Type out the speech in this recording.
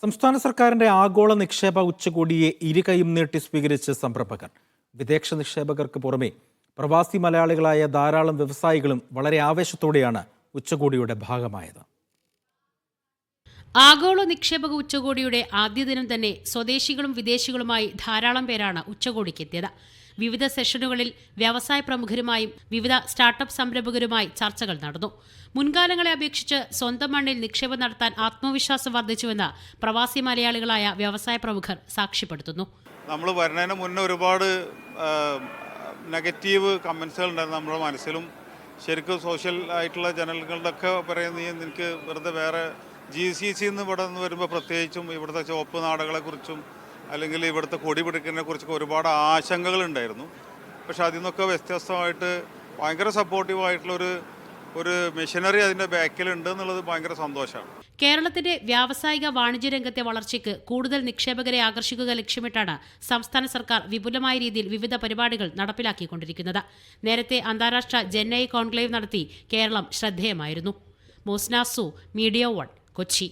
സംസ്ഥാന സർക്കാരിന്റെ ആഗോള നിക്ഷേപ ഉച്ചകോടിയെ ഇരുകൈയും നീട്ടി സ്വീകരിച്ച് സംരംഭകർ. വിദേശ നിക്ഷേപകർക്ക് പുറമെ പ്രവാസി മലയാളികളായ ധാരാളം വ്യവസായികളും വളരെ ആവേശത്തോടെയാണ് ഉച്ചകോടിയുടെ ഭാഗമായത്. ആഗോള നിക്ഷേപക ഉച്ചകോടിയുടെ ആദ്യ ദിനം തന്നെ സ്വദേശികളും വിദേശികളുമായി ധാരാളം പേരാണ് ഉച്ചകോടിക്കെത്തിയത്. വിവിധ സെഷനുകളിൽ വ്യവസായ പ്രമുഖരുമായും വിവിധ സ്റ്റാർട്ടപ്പ് സംരംഭകരുമായി ചർച്ചകൾ നടന്നു. മുൻകാലങ്ങളെ അപേക്ഷിച്ച് സ്വന്തം മണ്ണിൽ നിക്ഷേപം നടത്താൻ ആത്മവിശ്വാസം വർദ്ധിച്ചുവെന്ന് പ്രവാസി മലയാളികളായ വ്യവസായ പ്രമുഖർ സാക്ഷ്യപ്പെടുത്തുന്നു. നമ്മൾ വരുന്നതിന് മുന്നേ ഒരുപാട് നെഗറ്റീവ് കമൻസുകൾ ഉണ്ടായിരുന്നു നമ്മുടെ മനസ്സിലും. ശരിക്കും സോഷ്യൽ ആയിട്ടുള്ള ജനലുകളുടെ ഒക്കെ പറയുന്ന എനിക്ക് വെറുതെ വേറെ GCC ഇവിടെ നിന്ന് വരുമ്പോൾ പ്രത്യേകിച്ചും ഇവിടുത്തെ ചുവപ്പ് നാടുകളെക്കുറിച്ചും അല്ലെങ്കിൽ ഇവിടുത്തെ കൊടി പിടിക്കുന്നതിനെ കുറിച്ചൊക്കെ ഒരുപാട് ആശങ്കകളുണ്ടായിരുന്നു. പക്ഷെ അതിൽ നിന്നൊക്കെ വ്യത്യസ്തമായിട്ട് ഭയങ്കര സപ്പോർട്ടീവായിട്ടുള്ള ഒരു മെഷീനറി അതിൻ്റെ ബാക്കിലുണ്ട് എന്നുള്ളത് ഭയങ്കര സന്തോഷമാണ്. കേരളത്തിന്റെ വ്യാവസായിക വാണിജ്യ രംഗത്തെ വളർച്ചയ്ക്ക് കൂടുതൽ നിക്ഷേപകരെ ആകർഷിക്കുക ലക്ഷ്യമിട്ടാണ് സംസ്ഥാന സർക്കാർ വിപുലമായ രീതിയിൽ വിവിധ പരിപാടികൾ നടപ്പിലാക്കിക്കൊണ്ടിരിക്കുന്നത്. നേരത്തെ അന്താരാഷ്ട്ര ജെൻഐ കോൺക്ലേവ് നടത്തി കേരളം ശ്രദ്ധേയമായിരുന്നു. മോസ്നാസു, മീഡിയ 1, കൊച്ചി.